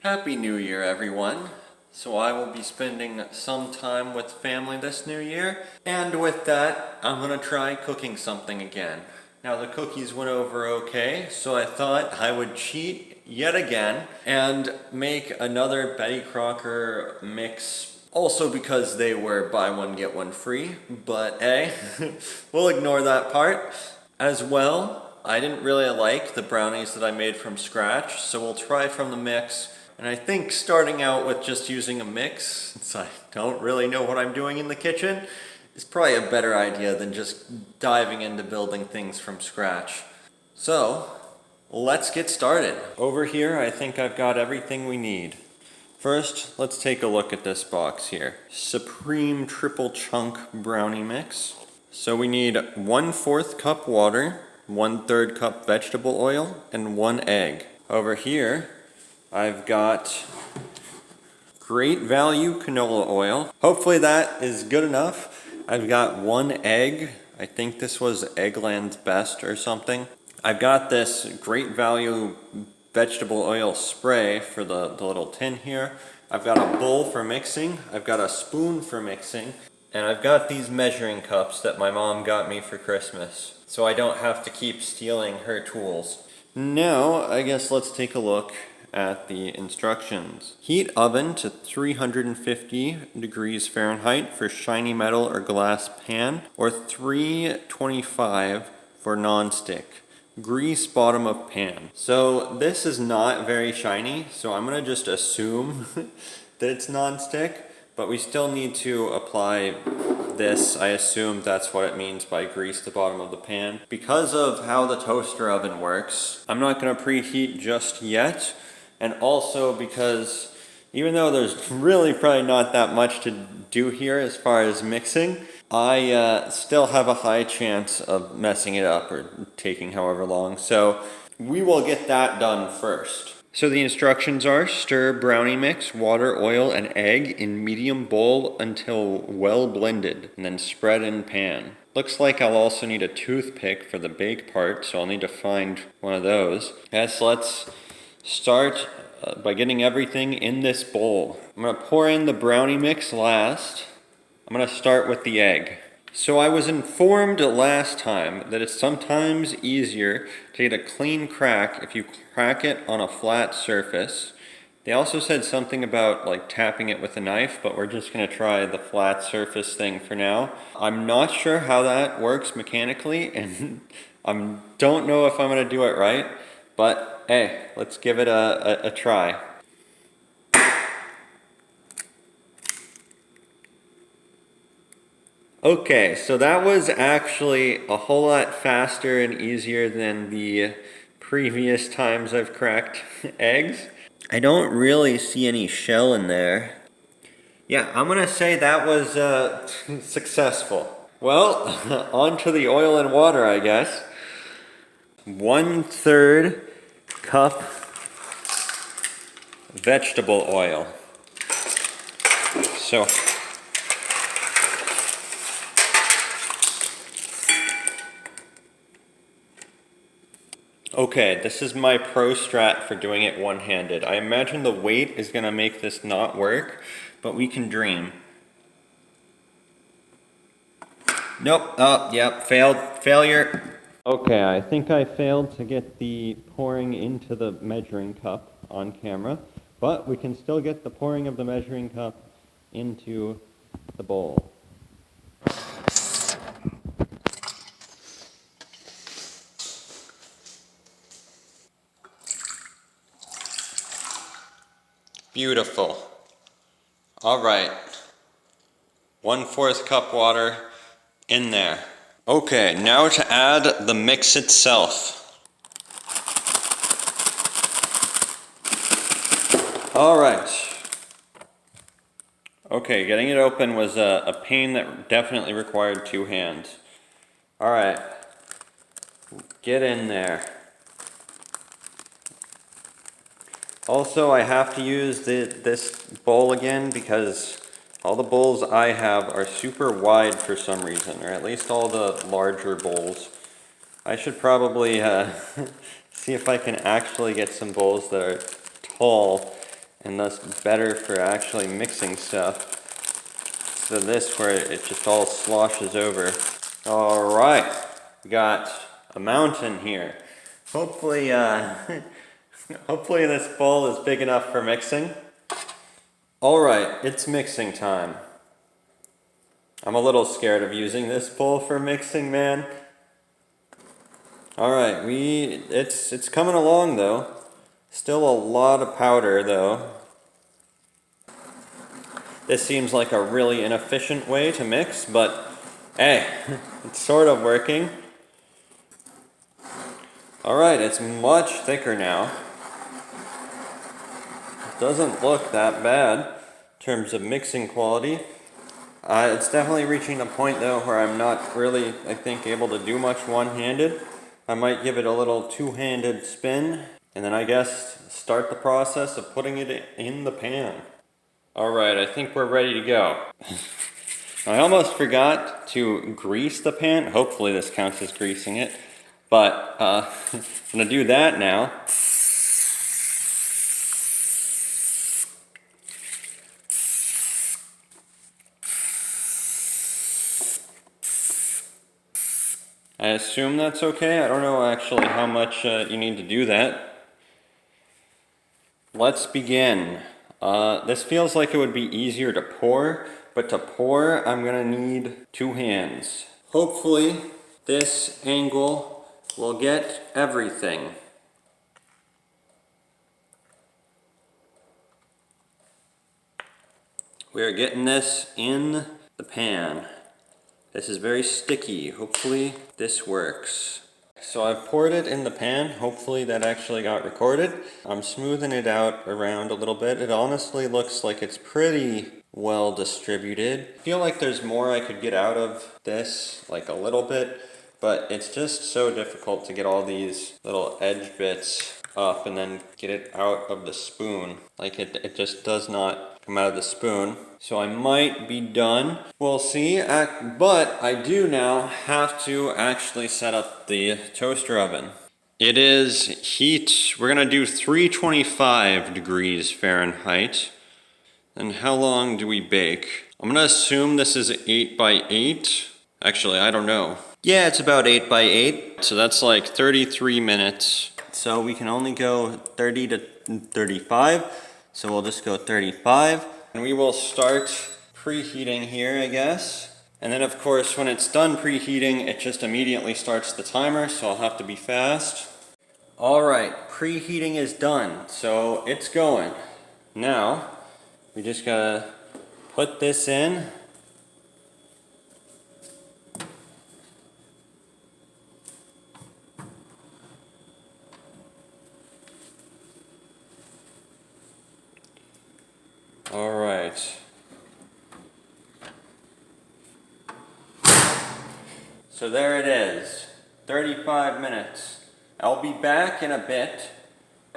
Happy New Year, everyone. So I will be spending some time with family this new year, and with that, I'm gonna try cooking something again. Now the cookies went over okay, so I thought I would cheat yet again and make another Betty Crocker mix, also because they were buy one get one free, but hey, we'll ignore that part. As well, I didn't really like the brownies that I made from scratch, so we'll try from the mix. And I think starting out with just using a mix, since I don't really know what I'm doing in the kitchen, is probably a better idea than just diving into building things from scratch. So, let's get started. Over here, I think I've got everything we need. First, let's take a look at this box here. Supreme Triple Chunk Brownie Mix. So we need 1/4 cup water, 1/3 cup vegetable oil, and 1 egg. Over here, I've got Great Value canola oil. Hopefully that is good enough. I've got 1 egg. I think this was Eggland's Best or something. I've got this Great Value vegetable oil spray for the little tin here. I've got a bowl for mixing. I've got a spoon for mixing. And I've got these measuring cups that my mom got me for Christmas, so I don't have to keep stealing her tools. Now, I guess let's take a look at the instructions. Heat oven to 350 degrees Fahrenheit for shiny metal or glass pan, or 325 for non-stick. Grease bottom of pan. So this is not very shiny, so I'm gonna just assume that it's non-stick, but we still need to apply this. I assume that's what it means by grease the bottom of the pan. Because of how the toaster oven works, I'm not gonna preheat just yet, and also because even though there's really probably not that much to do here as far as mixing, I still have a high chance of messing it up or taking however long, so we will get that done first. So the instructions are: stir brownie mix, water, oil, and egg in medium bowl until well blended, and then spread in pan. Looks like I'll also need a toothpick for the bake part, so I'll need to find one of those. Yes, let's start by getting everything in this bowl. I'm gonna pour in the brownie mix last. I'm gonna start with the egg. So I was informed last time that it's sometimes easier to get a clean crack if you crack it on a flat surface. They also said something about like tapping it with a knife, but we're just gonna try the flat surface thing for now. I'm not sure how that works mechanically, and I don't know if I'm gonna do it right, but hey, let's give it a try. Okay, so that was actually a whole lot faster and easier than the previous times I've cracked eggs. I don't really see any shell in there. Yeah, I'm gonna say that was successful. Well, on to the oil and water, I guess. 1/3 cup vegetable oil. So okay, this is my pro strat for doing it one-handed. I imagine the weight is gonna make this not work, but we can dream. Nope, oh, yep, failure. Okay, I think I failed to get the pouring into the measuring cup on camera, but we can still get the pouring of the measuring cup into the bowl. Beautiful. All right. 1/4 cup water in there. Okay, now to add the mix itself. All right. Okay, getting it open was a pain that definitely required 2 hands. All right. Get in there. Also, I have to use this bowl again because all the bowls I have are super wide for some reason, or at least all the larger bowls. I should probably see if I can actually get some bowls that are tall and thus better for actually mixing stuff. So this where it just all sloshes over. All right, we got a mountain here. Hopefully, hopefully this bowl is big enough for mixing. All right, it's mixing time. I'm a little scared of using this bowl for mixing, man. All right, it's coming along though. Still a lot of powder though. This seems like a really inefficient way to mix, but hey, it's sort of working. All right, it's much thicker now. It doesn't look that bad in terms of mixing quality. It's definitely reaching a point though where I'm not really, I think, able to do much one-handed. I might give it a little two-handed spin, and then I guess start the process of putting it in the pan. Alright, I think we're ready to go. I almost forgot to grease the pan. Hopefully this counts as greasing it. But I'm going to do that now. I assume that's okay. I don't know actually how much you need to do that. Let's begin. This feels like it would be easier to pour, but to pour I'm gonna need two hands. Hopefully this angle will get everything. We are getting this in the pan. This is very sticky. Hopefully this works. So I've poured it in the pan. Hopefully that actually got recorded. I'm smoothing it out around a little bit. It honestly looks like it's pretty well distributed. I feel like there's more I could get out of this, like a little bit, but it's just so difficult to get all these little edge bits up and then get it out of the spoon. Like it just does not come out of the spoon. So I might be done. We'll see. But I do now have to actually set up the toaster oven. It is heat. We're gonna do 325 degrees Fahrenheit. And how long do we bake? I'm gonna assume this is 8 by 8. Actually, I don't know. Yeah, it's about 8 by 8. So that's like 33 minutes. So we can only go 30 to 35. So we'll just go 35. And we will start preheating here, I guess. And then of course, when it's done preheating, it just immediately starts the timer, so I'll have to be fast. All right, preheating is done, so it's going. Now, we just gotta put this in. All right. So there it is, 35 minutes. I'll be back in a bit.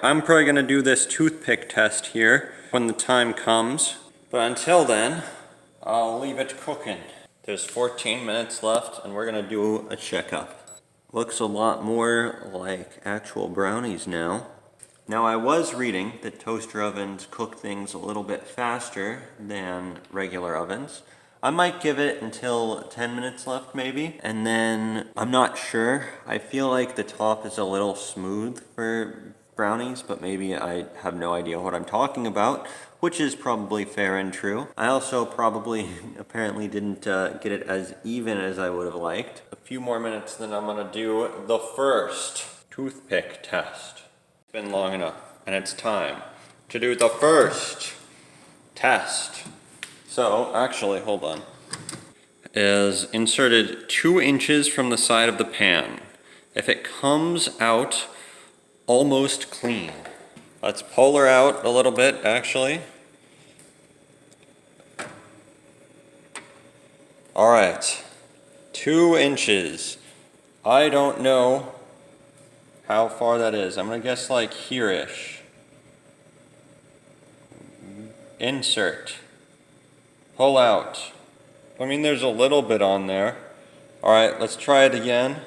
I'm probably gonna do this toothpick test here when the time comes. But until then, I'll leave it cooking. There's 14 minutes left and we're gonna do a checkup. Looks a lot more like actual brownies now. Now I was reading that toaster ovens cook things a little bit faster than regular ovens. I might give it until 10 minutes left maybe, and then I'm not sure. I feel like the top is a little smooth for brownies, but maybe I have no idea what I'm talking about, which is probably fair and true. I also probably apparently didn't get it as even as I would have liked. A few more minutes, then I'm gonna do the first toothpick test. It's been long enough, and it's time to do the first test. So, actually, hold on. Is inserted 2 inches from the side of the pan. If it comes out almost clean. Let's pull her out a little bit, actually. All right, 2 inches. I don't know how far that is. I'm gonna guess like here-ish. Insert. Pull out. I mean, there's a little bit on there. All right, let's try it again.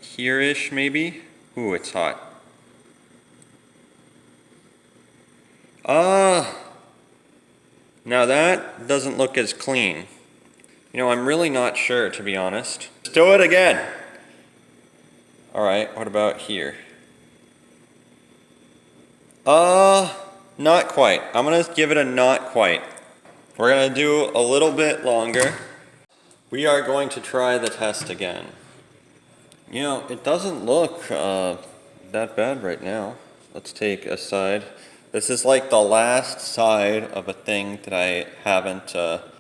Here-ish, maybe? Ooh, it's hot. Now that doesn't look as clean. You know, I'm really not sure, to be honest. Let's do it again. Alright, what about here? Not quite. I'm gonna give it a not quite. We're gonna do a little bit longer. We are going to try the test again. You know, it doesn't look that bad right now. Let's take a side. This is like the last side of a thing that I haven't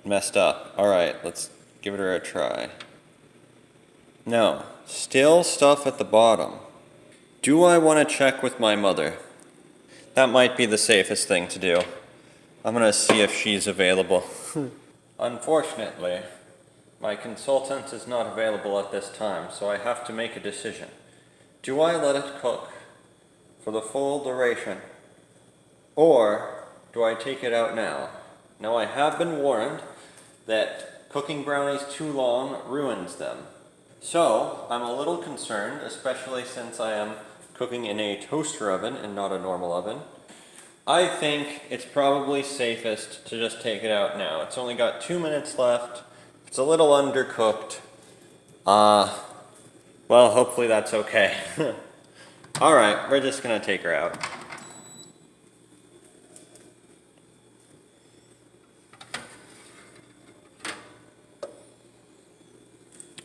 messed up. Alright, let's give it a try. No, still stuff at the bottom. Do I want to check with my mother? That might be the safest thing to do. I'm gonna see if she's available. Unfortunately, my consultant is not available at this time, so I have to make a decision. Do I let it cook for the full duration, or do I take it out now? Now, I have been warned that cooking brownies too long ruins them. So, I'm a little concerned, especially since I am cooking in a toaster oven and not a normal oven. I think it's probably safest to just take it out now. It's only got 2 minutes left. It's a little undercooked. Well, hopefully that's okay. Alright, we're just gonna take her out.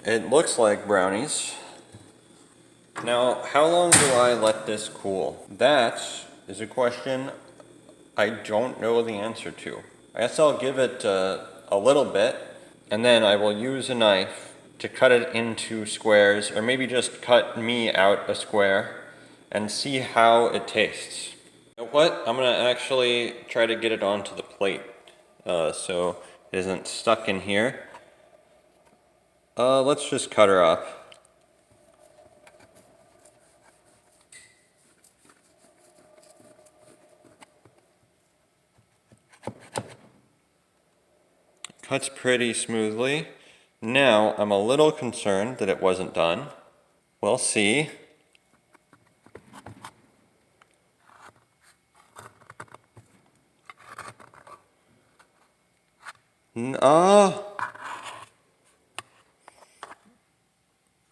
It looks like brownies. Now, how long do I let this cool? That is a question I don't know the answer to. I guess I'll give it a little bit, and then I will use a knife to cut it into squares, or maybe just cut me out a square, and see how it tastes. You know what? I'm gonna actually try to get it onto the plate, so it isn't stuck in here. Let's just cut her up. Cuts pretty smoothly. Now, I'm a little concerned that it wasn't done. We'll see.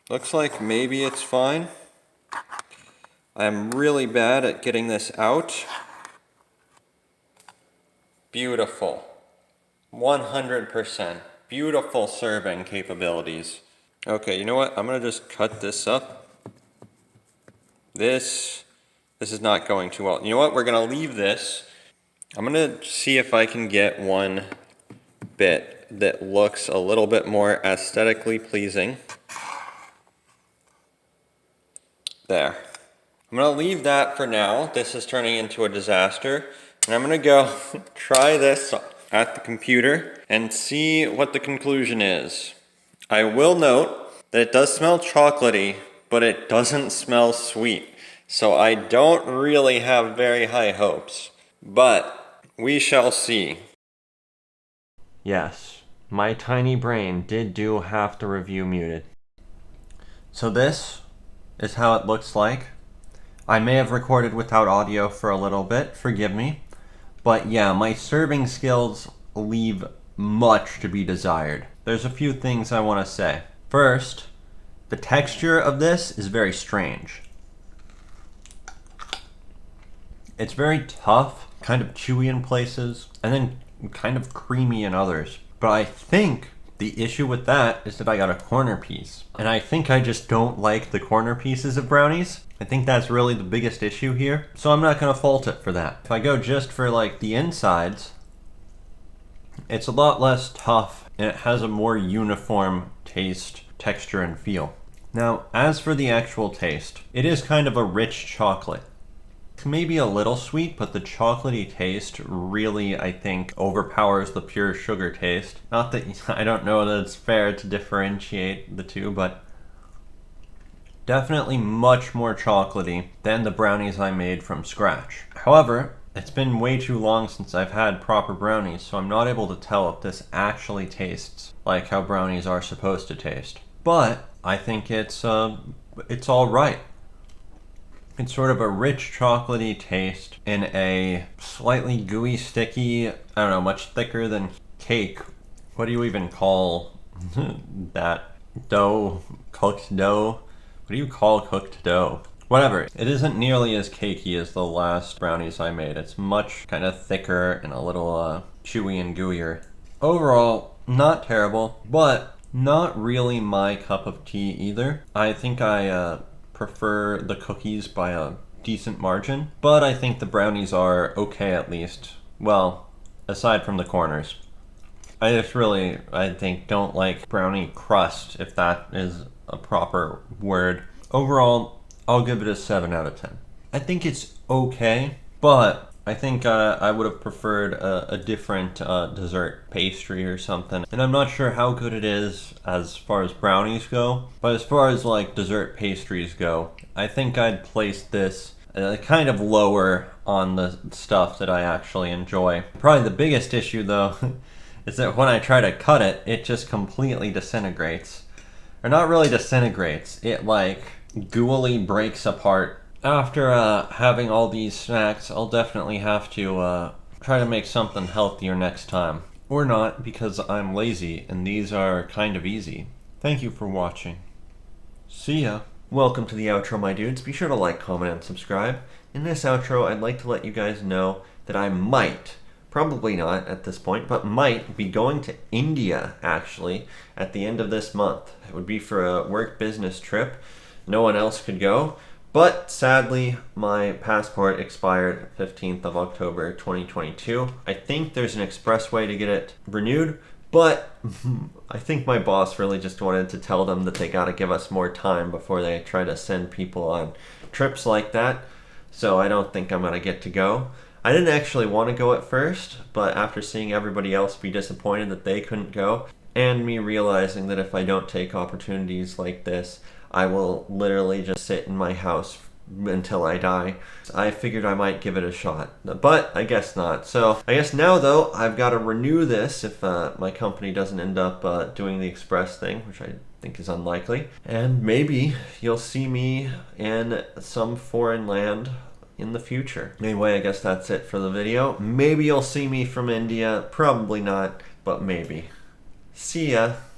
Looks like maybe it's fine. I'm really bad at getting this out. Beautiful. 100%. Beautiful serving capabilities. Okay, you know what? I'm gonna just cut this up. This is not going too well. You know what? We're gonna leave this. I'm gonna see if I can get one bit that looks a little bit more aesthetically pleasing. There. I'm gonna leave that for now. This is turning into a disaster. And I'm gonna go try this at the computer and see what the conclusion is. I will note that it does smell chocolatey, but it doesn't smell sweet. So I don't really have very high hopes. But we shall see. Yes, my tiny brain did do half the review muted. So this is how it looks like. I may have recorded without audio for a little bit, forgive me. But yeah, my serving skills leave much to be desired. There's a few things I want to say. First, the texture of this is very strange. It's very tough, kind of chewy in places, and then kind of creamy in others. But I think the issue with that is that I got a corner piece. And I think I just don't like the corner pieces of brownies. I think that's really the biggest issue here. So I'm not gonna fault it for that. If I go just for like the insides, it's a lot less tough and it has a more uniform taste, texture, and feel. Now, as for the actual taste, it is kind of a rich chocolate. It's maybe a little sweet, but the chocolatey taste really, I think, overpowers the pure sugar taste. Not that, I don't know that it's fair to differentiate the two, but definitely much more chocolatey than the brownies I made from scratch. However, it's been way too long since I've had proper brownies, so I'm not able to tell if this actually tastes like how brownies are supposed to taste. But I think it's all right. It's sort of a rich chocolatey taste in a slightly gooey, sticky, I don't know, much thicker than cake. What do you even call that dough? Cooked dough? What do you call cooked dough? Whatever. It isn't nearly as cakey as the last brownies I made. It's much kind of thicker and a little chewy and gooier. Overall, not terrible, but not really my cup of tea either. I think I prefer the cookies by a decent margin, but I think the brownies are okay at least. Well, aside from the corners. I just really, I think, don't like brownie crust, if that is a proper word. Overall, I'll give it a 7 out of 10. I think it's okay, but I think I would have preferred a different dessert pastry or something. And I'm not sure how good it is as far as brownies go, but as far as like dessert pastries go, I think I'd place this kind of lower on the stuff that I actually enjoy. Probably the biggest issue though is that when I try to cut it, it just completely disintegrates. Or not really disintegrates, it like gooily breaks apart. After having all these snacks, I'll definitely have to try to make something healthier next time. Or not, because I'm lazy and these are kind of easy. Thank you for watching. See ya. Welcome to the outro, my dudes. Be sure to like, comment, and subscribe. In this outro, I'd like to let you guys know that I might, probably not at this point, but might be going to India, actually, at the end of this month. It would be for a work business trip. No one else could go. But sadly, my passport expired 15th of October 2022. I think there's an express way to get it renewed, but I think my boss really just wanted to tell them that they gotta give us more time before they try to send people on trips like that. So I don't think I'm gonna get to go. I didn't actually want to go at first, but after seeing everybody else be disappointed that they couldn't go, and me realizing that if I don't take opportunities like this, I will literally just sit in my house until I die, I figured I might give it a shot. But I guess not. So I guess now though, I've got to renew this if my company doesn't end up doing the express thing, which I think is unlikely. And maybe you'll see me in some foreign land in the future. Anyway, I guess that's it for the video. Maybe you'll see me from India. Probably not, but maybe. See ya.